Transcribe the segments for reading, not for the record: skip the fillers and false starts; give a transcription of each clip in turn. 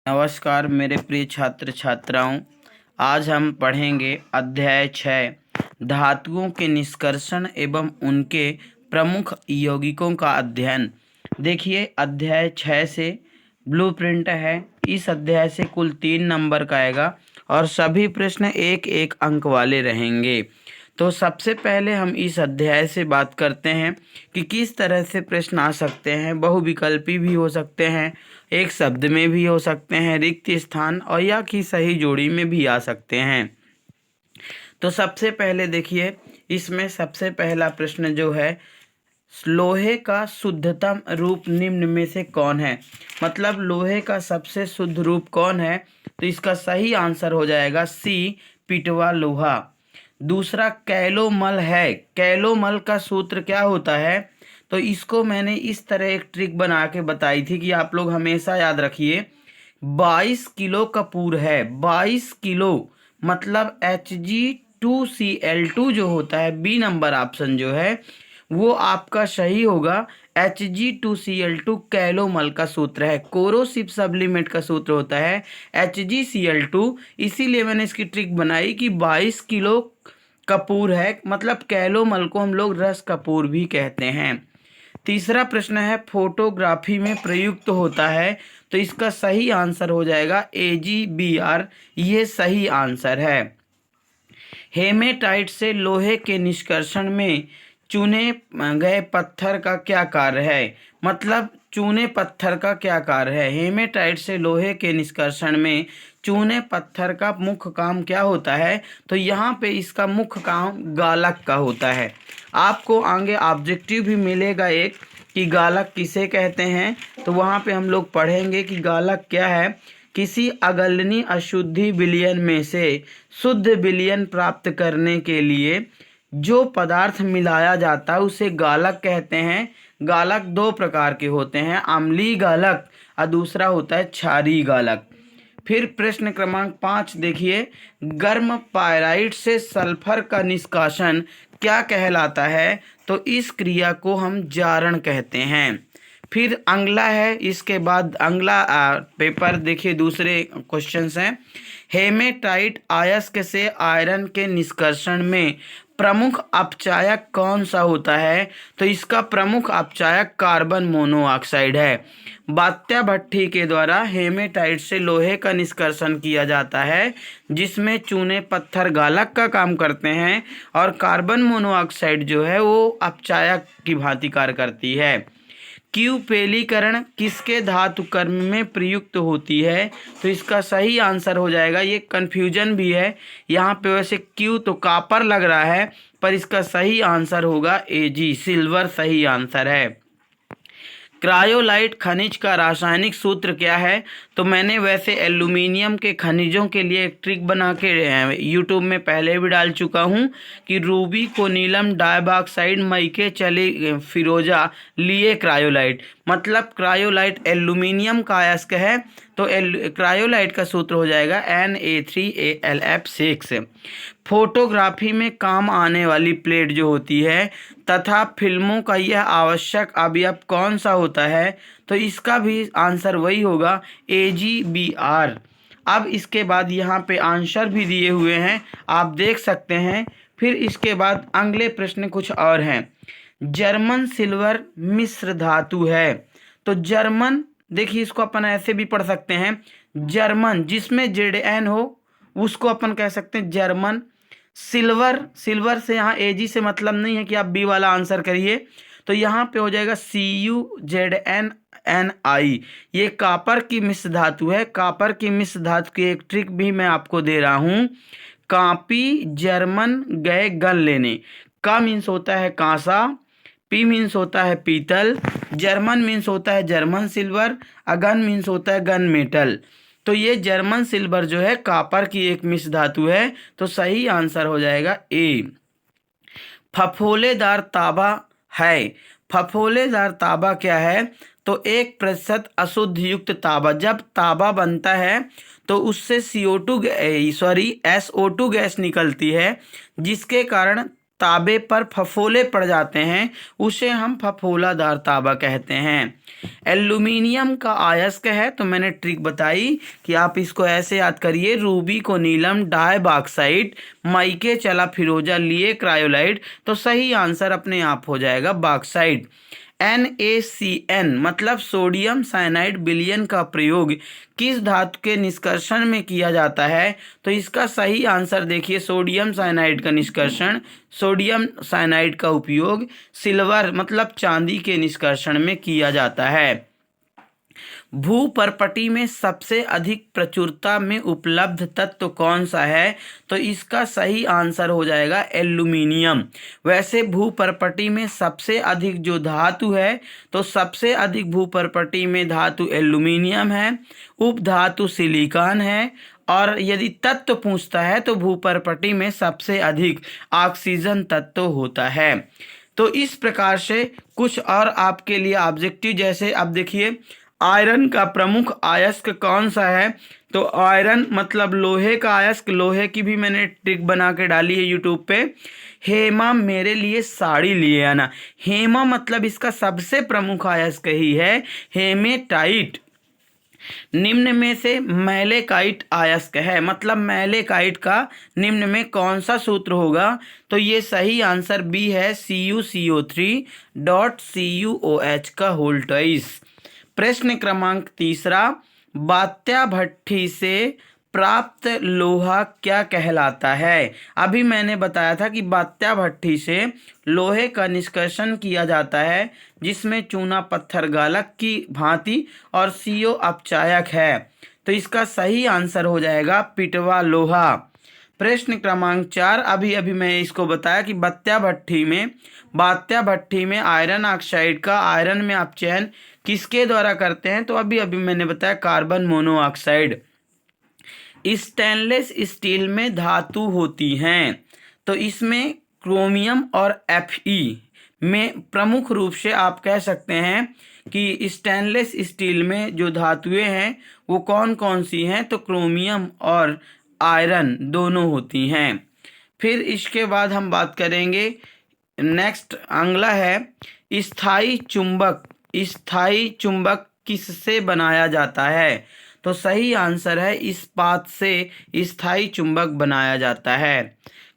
नमस्कार मेरे प्रिय छात्र छात्राओं। आज हम पढ़ेंगे अध्याय 6 धातुओं के निष्कर्षण एवं उनके प्रमुख यौगिकों का अध्ययन। देखिए अध्याय 6 से ब्लूप्रिंट है। इस अध्याय से कुल 3 नंबर का आएगा और सभी प्रश्न एक एक अंक वाले रहेंगे। तो सबसे पहले हम इस अध्याय से बात करते हैं कि किस तरह से प्रश्न आ सकते हैं। बहुविकल्पी भी हो सकते हैं, एक शब्द में भी हो सकते हैं, रिक्त स्थान और या कि सही जोड़ी में भी आ सकते हैं। तो सबसे पहले देखिए, इसमें सबसे पहला प्रश्न जो है, लोहे का शुद्धतम रूप निम्न में से कौन है। मतलब लोहे का सबसे शुद्ध रूप कौन है। तो इसका सही आंसर हो जाएगा सी, पिटवा लोहा। दूसरा कैलोमल है। कैलोमल का सूत्र क्या होता है। तो इसको मैंने इस तरह एक ट्रिक बना के बताई थी कि आप लोग हमेशा याद रखिए। 22 किलो कपूर है, 22 किलो मतलब Hg2Cl2 जो होता है, बी नंबर ऑप्शन जो है वो आपका सही होगा। Hg2Cl2 कैलोमल का सूत्र है। कोरोसिव सब्लिमेट का सूत्र होता है HgCl2। इसीलिए मैंने इसकी ट्रिक बनाई कि 22 किलो कपूर है, मतलब कैलोमल को हम लोग रस कपूर भी कहते हैं। तीसरा प्रश्न है फोटोग्राफी में प्रयुक्त होता है। तो इसका सही आंसर हो जाएगा AgBr, ये सही आंसर है। हेमेटाइट से लोहे के निष्कर्षण में चुने गए पत्थर का क्या कार्य है। मतलब चूने पत्थर का क्या कार्य है। हेमेटाइट से लोहे के निष्कर्षण में चूने पत्थर का मुख्य काम क्या होता है। तो यहाँ पे इसका मुख्य काम गालक का होता है। आपको आगे ऑब्जेक्टिव भी मिलेगा एक कि गालक किसे कहते हैं। तो वहाँ पे हम लोग पढ़ेंगे कि गालक क्या है। किसी अगलनी अशुद्धि विलयन में से शुद्ध विलयन प्राप्त करने के लिए जो पदार्थ मिलाया जाता है उसे गालक कहते हैं। गालक दो प्रकार के होते हैं, अम्लीय गालक और दूसरा होता है क्षारीय गालक। फिर प्रश्न क्रमांक 5 देखिए, गर्म पायराइट से सल्फर का निष्कासन क्या कहलाता है। तो इस क्रिया को हम जारण कहते हैं। फिर अगला है, इसके बाद अगला पेपर देखिए, दूसरे क्वेश्चंस हैं। हेमेटाइट अयस्क से आयरन के निष्कर्षण में प्रमुख अपचायक कौन सा होता है। तो इसका प्रमुख अपचायक कार्बन मोनोऑक्साइड है। बात्या भट्टी के द्वारा हेमेटाइट से लोहे का निष्कर्षण किया जाता है, जिसमें चूने पत्थर गालक का काम करते हैं और कार्बन मोनोऑक्साइड जो है वो अपचायक की भांति कार्य करती है। क्यूपेलीकरण किसके धातु कर्म में प्रयुक्त होती है। तो इसका सही आंसर हो जाएगा, ये कन्फ्यूजन भी है यहाँ पे, वैसे क्यू तो कापर लग रहा है पर इसका सही आंसर होगा Ag, सिल्वर सही आंसर है। क्रायोलाइट खनिज का रासायनिक सूत्र क्या है। तो मैंने वैसे एल्यूमिनियम के खनिजों के लिए एक ट्रिक बना के यूट्यूब में पहले भी डाल चुका हूँ कि रूबी को नीलम डाइऑक्साइड मई के चले फिरोजा लिए क्रायोलाइट। मतलब क्रायोलाइट एल्यूमिनियम का अयस्क है। तो क्रायोलाइट का सूत्र हो जाएगा Na3Alf6। फोटोग्राफी में काम आने वाली प्लेट जो होती है तथा फिल्मों का यह आवश्यक अवयव कौन सा होता है। तो इसका भी आंसर वही होगा AgBr। अब इसके बाद यहाँ पे आंसर भी दिए हुए हैं, आप देख सकते हैं। फिर इसके बाद अगले प्रश्न कुछ और हैं। जर्मन सिल्वर मिश्र धातु है। तो जर्मन देखिए, इसको अपन ऐसे भी पढ़ सकते हैं, जर्मन जिसमें ZN हो उसको अपन कह सकते हैं जर्मन। सिल्वर, सिल्वर से यहाँ Ag से मतलब नहीं है कि आप बी वाला आंसर करिए। तो यहाँ पे हो जाएगा CuZnNi। ये कापर की मिश्र धातु है। कापर की मिश्र धातु की एक ट्रिक भी मैं आपको दे रहा हूँ। कापी जर्मन गए गन लेने। का मीन्स होता है कांसा, पी मीन्स होता है पीतल, जर्मन मीन्स होता है जर्मन सिल्वर, अगन मीन्स होता है गन मेटल। तो ये जर्मन सिल्वर जो है कापर की एक मिश्र धातु है। तो सही आंसर हो जाएगा ए। फफोलेदार तांबा है। फफोलेदार तांबा क्या है। तो 1% अशुद्ध युक्त तांबा, जब तांबा बनता है तो उससे SO2 गैस निकलती है, जिसके कारण तांबे पर फफोले पड़ जाते हैं उसे हम फफोलादार तांबा कहते हैं। एल्यूमिनियम का अयस्क है, तो मैंने ट्रिक बताई कि आप इसको ऐसे याद करिए, रूबी को नीलम, डाई बॉक्साइट, माइके चला फिरोजा, लिए क्रायोलाइट, तो सही आंसर अपने आप हो जाएगा बॉक्साइट। NaCN मतलब सोडियम साइनाइड विलयन का प्रयोग किस धातु के निष्कर्षण में किया जाता है? तो इसका सही आंसर देखिए, सोडियम साइनाइड का निष्कर्षण, सोडियम साइनाइड का उपयोग सिल्वर मतलब चांदी के निष्कर्षण में किया जाता है। भूपर्पटी में सबसे अधिक प्रचुरता में उपलब्ध तत्व कौन सा है? तो इसका सही आंसर हो जाएगा एल्यूमिनियम। वैसे भूपर्पटी में सबसे अधिक जो धातु है, तो सबसे अधिक भूपर्पटी में धातु एल्यूमिनियम है, उपधातु सिलिकॉन है, और यदि तत्व पूछता है तो भूपर्पटी में सबसे अधिक ऑक्सीजन तत्व होता है। तो इस प्रकार से कुछ और आपके लिए ऑब्जेक्टिव, जैसे अब देखिए आयरन का प्रमुख अयस्क कौन सा है? तो आयरन मतलब लोहे का अयस्क, लोहे की भी मैंने ट्रिक बना के डाली है यूट्यूब पे। हेमा मेरे लिए साड़ी लिए आना, हेमा मतलब इसका सबसे प्रमुख अयस्क ही है हेमेटाइट। निम्न में से मैलेकाइट अयस्क है, मतलब मैलेकाइट का निम्न में कौन सा सूत्र होगा? तो ये सही आंसर बी है, CuCO3.CuOH का होल ट्वाइस। प्रश्न क्रमांक 3, बात्या भट्ठी से प्राप्त लोहा क्या कहलाता है? अभी मैंने बताया था कि बात्या भट्ठी से लोहे का निष्कर्षण किया जाता है, जिसमें चूना पत्थर गालक की भांति और CO अपचायक है, तो इसका सही आंसर हो जाएगा पिटवा लोहा। प्रश्न क्रमांक 4, अभी मैं इसको बताया कि बात्या भट्ठी में आयरन ऑक्साइड का आयरन में अपचयन किसके द्वारा करते हैं? तो अभी मैंने बताया कार्बन मोनोऑक्साइड। स्टेनलेस स्टील में धातु होती हैं, तो इसमें क्रोमियम और Fe में प्रमुख रूप से आप कह सकते हैं कि स्टेनलेस स्टील में जो धातुएं हैं वो कौन कौन सी हैं? तो क्रोमियम और आयरन दोनों होती हैं। फिर इसके बाद हम बात करेंगे, नेक्स्ट अगला है स्थायी चुंबक। स्थायी चुंबक किससे बनाया जाता है? तो सही आंसर है इस्पात से स्थायी चुंबक बनाया जाता है।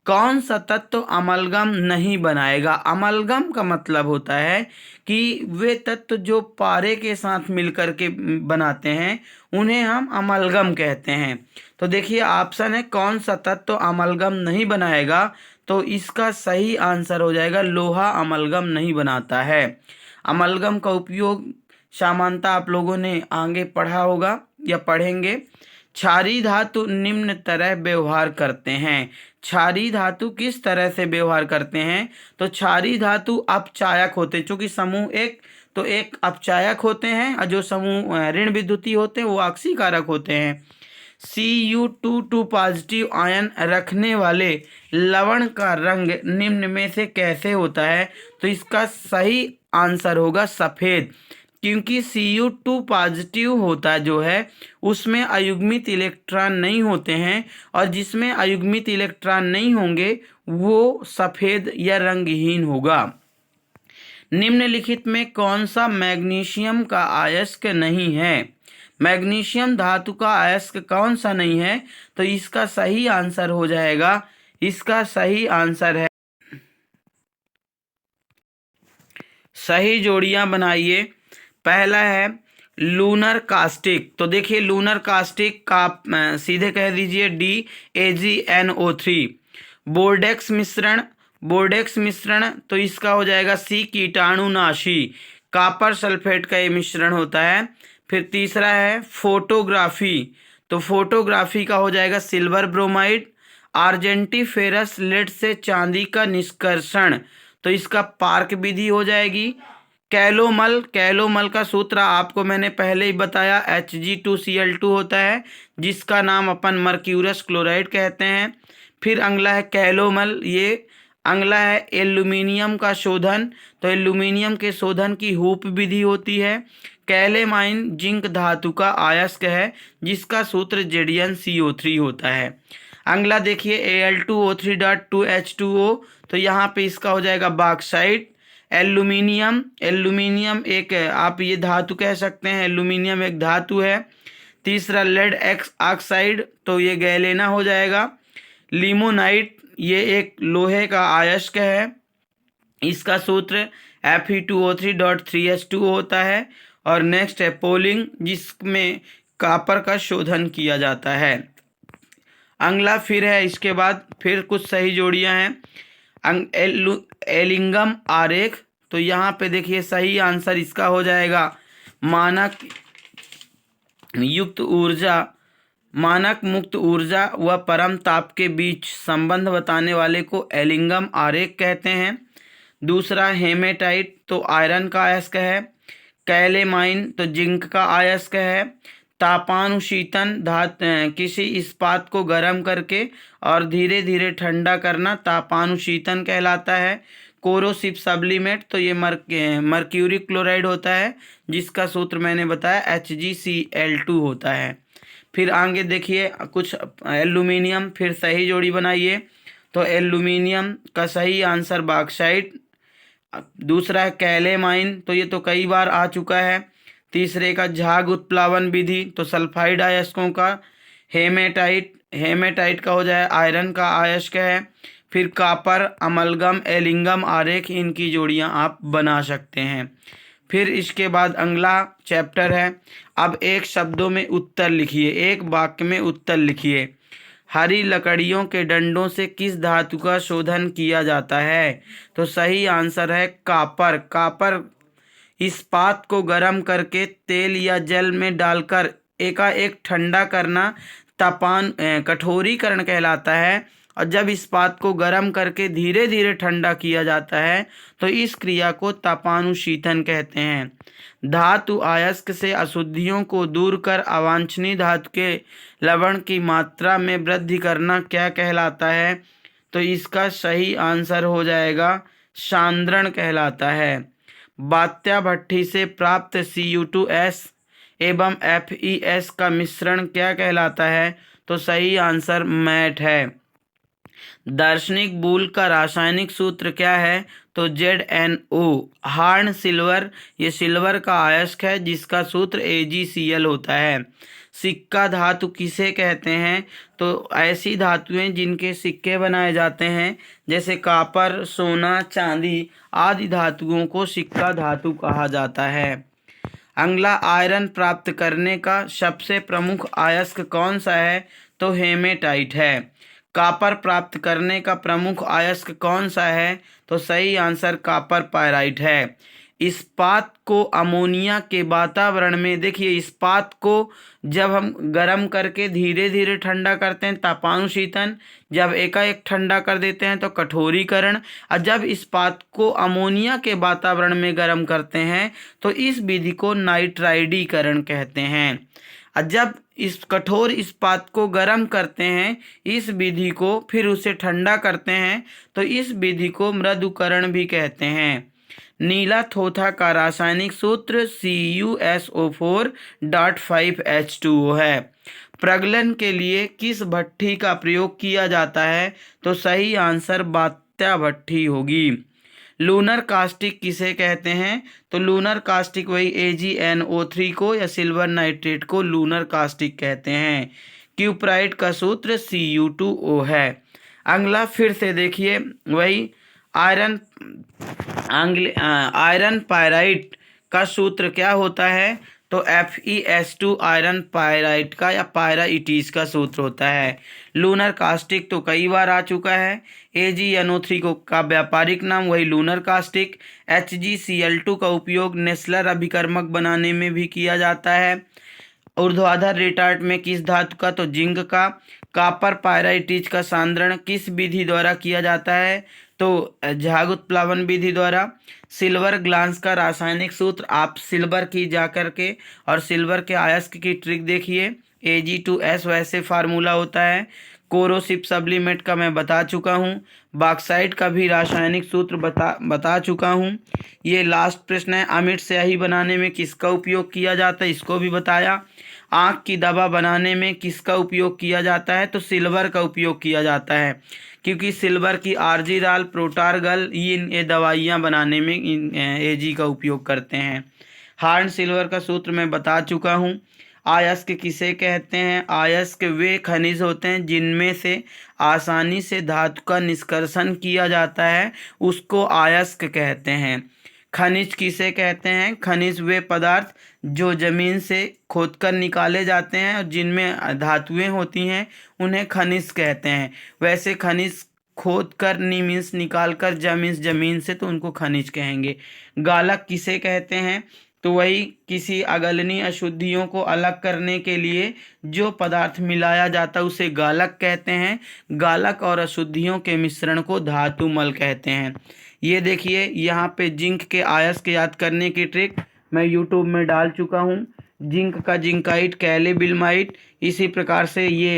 कौन सा तत्व अमलगम नहीं बनाएगा? अमलगम का मतलब होता है कि वे तत्व जो पारे के साथ मिलकर के बनाते हैं उन्हें हम अमलगम कहते हैं। तो देखिए ऑप्शन है कौन सा तत्व अमलगम नहीं बनाएगा, तो इसका सही आंसर हो जाएगा लोहा अमलगम नहीं बनाता है। अमलगम का उपयोग सामान्यतः आप लोगों ने आगे पढ़ा होगा या पढ़ेंगे। क्षारीय धातु निम्न तरह व्यवहार करते हैं। क्षारीय धातु किस तरह से व्यवहार करते हैं? तो क्षारीय धातु अपचायक होते हैं, चूंकि समूह एक, तो एक अपचायक होते हैं और जो समूह ऋण विद्युतीय होते हैं वो ऑक्सीकारक होते हैं। Cu2 पॉजिटिव आयन रखने वाले लवण का रंग निम्न में से कैसे होता है? तो इसका सही आंसर होगा सफ़ेद, क्योंकि Cu2 पॉजिटिव होता जो है उसमें अयुग्मित इलेक्ट्रॉन नहीं होते हैं, और जिसमें अयुग्मित इलेक्ट्रॉन नहीं होंगे वो सफ़ेद या रंगहीन होगा। निम्नलिखित में कौन सा मैग्नीशियम का अयस्क नहीं है? मैग्नीशियम धातु का अयस्क कौन सा नहीं है? तो इसका सही आंसर हो जाएगा, इसका सही आंसर है, सही जोड़ियां बनाइए। पहला है लूनर कास्टिक, तो देखिए लूनर कास्टिक का सीधे कह दीजिए DAgNO3। बोर्डेक्स मिश्रण, तो इसका हो जाएगा C कीटाणुनाशी, कॉपर सल्फेट का ये मिश्रण होता है। फिर तीसरा है फोटोग्राफी, तो फोटोग्राफी का हो जाएगा सिल्वर ब्रोमाइड। आर्जेंटीफेरस लेड से चांदी का निष्कर्षण, तो इसका पार्क विधि हो जाएगी। कैलोमल का सूत्र आपको मैंने पहले ही बताया, Hg2Cl2 होता है, जिसका नाम अपन मर्क्यूरस क्लोराइड कहते हैं। फिर अगला है कैलोमल, ये अगला है एल्यूमिनियम का शोधन, तो एल्यूमिनियम के शोधन की हूप विधि होती है। कैलेमाइन जिंक धातु का अयस्क है, जिसका सूत्र Zn CO3 होता है। अगला देखिए Al2O3.2H2O, तो यहाँ पे इसका हो जाएगा बॉक्साइट। एल्यूमिनियम, एल्यूमिनियम एक आप ये धातु कह सकते हैं, एल्यूमिनियम एक धातु है। तीसरा लेड एक्स ऑक्साइड, तो ये गैलेना हो जाएगा। लिमोनाइट, ये एक लोहे का अयस्क है, इसका सूत्र Fe2O3.3H2O होता है। और नेक्स्ट है पोलिंग, जिसमें कॉपर का शोधन किया जाता है। अगला फिर है, इसके बाद फिर कुछ सही जोड़ियां हैं। एलिंगम आरेख, तो यहाँ पे देखिए सही आंसर इसका हो जाएगा मानक मुक्त ऊर्जा व परम ताप के बीच संबंध बताने वाले को एलिंगम आरेख कहते हैं। दूसरा हेमेटाइट, तो आयरन का अयस्क है। कैलेमाइन, तो जिंक का अयस्क है। तापानुशीतन, किसी इस्पात को गर्म करके और धीरे धीरे ठंडा करना तापानुशीतन कहलाता है। कोरोसिव सब्लिमेट, तो ये मर्क्यूरी क्लोराइड होता है, जिसका सूत्र मैंने बताया HgCl2 होता है। फिर आगे देखिए कुछ एल्यूमिनियम, फिर सही जोड़ी बनाइए। तो एल्यूमिनियम का सही आंसर बॉक्साइट। दूसरा है कैलेमाइन, तो ये तो कई बार आ चुका है। तीसरे का झाग उत्प्लावन विधि, तो सल्फाइड अयस्कों का। हेमेटाइट का हो जाए आयरन का अयस्क है। फिर कॉपर, अमलगम, एलिंगम आरेख, इनकी जोड़ियां आप बना सकते हैं। फिर इसके बाद अगला चैप्टर है। अब एक शब्दों में उत्तर लिखिए, एक वाक्य में उत्तर लिखिए। हरी लकड़ियों के डंडों से किस धातु का शोधन किया जाता है? तो सही आंसर है कॉपर। कॉपर इस्पात को गर्म करके तेल या जल में डालकर एकाएक ठंडा करना कठोरीकरण कहलाता है। और जब इस्पात को गर्म करके धीरे धीरे ठंडा किया जाता है तो इस क्रिया को तापानुशीतन कहते हैं। धातु अयस्क से अशुद्धियों को दूर कर अवांछनीय धातु के लवण की मात्रा में वृद्धि करना क्या कहलाता है? तो इसका सही आंसर हो जाएगा सांद्रण कहलाता है। बात्या भट्ठी से प्राप्त Cu2S एवं FeS का मिश्रण क्या कहलाता है? तो सही आंसर मैट है। दार्शनिक बूल का रासायनिक सूत्र क्या है? तो ZnO। हार्न सिल्वर, ये सिल्वर का अयस्क है, जिसका सूत्र AgCl होता है। सिक्का धातु किसे कहते हैं? तो ऐसी धातुएं जिनके सिक्के बनाए जाते हैं, जैसे कॉपर, सोना, चांदी आदि धातुओं को सिक्का धातु कहा जाता है। अगला आयरन प्राप्त करने का सबसे प्रमुख अयस्क कौन सा है? तो हेमेटाइट है। कॉपर प्राप्त करने का प्रमुख अयस्क कौन सा है? तो सही आंसर कॉपर पायराइट है। इस्पात को अमोनिया के वातावरण में, देखिए इस्पात को जब हम गर्म करके धीरे धीरे ठंडा करते हैं तापानुशीतन, जब एकाएक ठंडा कर देते हैं तो कठोरीकरण, और जब इस्पात को अमोनिया के वातावरण में गर्म करते हैं तो इस विधि को नाइट्राइडीकरण कहते हैं। और जब इस कठोर इस्पात को गर्म करते हैं, इस विधि को, फिर उसे ठंडा करते हैं तो इस विधि को मृदुकरण भी कहते हैं। नीला थोथा का रासायनिक सूत्र CuSO4.5H2O है। प्रगलन के लिए किस भट्ठी का प्रयोग किया जाता है? तो सही आंसर बात्या भट्ठी होगी। लूनर कास्टिक किसे कहते हैं? तो लूनर कास्टिक वही AgNO3 को या सिल्वर नाइट्रेट को लूनर कास्टिक कहते हैं। क्यूप्राइट का सूत्र Cu2O है। अगला फिर से देखिए वही आयरन पायराइट का सूत्र क्या होता है? तो FeS2 आयरन पायराइट का या पायराइटिस का सूत्र होता है। लूनर कास्टिक तो कई बार आ चुका है। AgNO3 का व्यापारिक नाम वही लूनर कास्टिक। HgCl2 का उपयोग नेस्लर अभिकर्मक बनाने में भी किया जाता है। ऊर्ध्वाधर रिटार्ट में किस धातु का? तो जिंक का। कॉपर पायराइटिस का सांद्रण किस विधि द्वारा किया जाता है? तो झाग उत्प्लावन विधि द्वारा। सिल्वर ग्लास का रासायनिक सूत्र, आप सिल्वर की जाकर के और सिल्वर के अयस्क की ट्रिक देखिए, Ag2S वैसे फार्मूला होता है। कोरोसिव सब्लिमेट का मैं बता चुका हूँ। बॉक्साइट का भी रासायनिक सूत्र बता चुका हूँ। ये लास्ट प्रश्न है, अमिट स्याही बनाने में किसका उपयोग किया जाता है, इसको भी बताया। आँख की दवा बनाने में किसका उपयोग किया जाता है? तो सिल्वर का उपयोग किया जाता है, क्योंकि सिल्वर की आर्जिराल, प्रोटारगल ये दवाइयाँ बनाने में एजी का उपयोग करते हैं। हार्न सिल्वर का सूत्र मैं बता चुका हूँ। अयस्क किसे कहते हैं? अयस्क वे खनिज होते हैं जिनमें से आसानी से धातु का निष्कर्षण किया जाता है, उसको अयस्क कहते हैं। खनिज किसे कहते हैं? खनिज वे पदार्थ जो जमीन से खोदकर निकाले जाते हैं और जिनमें धातुएं होती हैं, उन्हें खनिज कहते हैं। वैसे खनिज खोद कर मीन्स निकाल कर जमीन से, तो उनको खनिज कहेंगे। गालक किसे कहते हैं? तो वही किसी अगलनी अशुद्धियों को अलग करने के लिए जो पदार्थ मिलाया जाता है उसे गालक कहते हैं। गालक और अशुद्धियों के मिश्रण को धातुमल कहते हैं। ये देखिए यहाँ पे जिंक के अयस्क याद करने की ट्रिक मैं यूट्यूब में डाल चुका हूँ। जिंक का जिंकाइट, कैलेबिलमाइट, इसी प्रकार से ये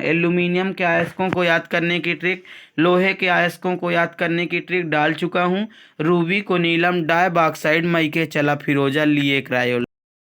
एल्यूमिनियम के अयस्कों को याद करने की ट्रिक, लोहे के अयस्कों को याद करने की ट्रिक डाल चुका हूँ। रूबी को नीलम, डाई बॉक्साइड, मई के चला फिरोजा, लिए क्रायोल।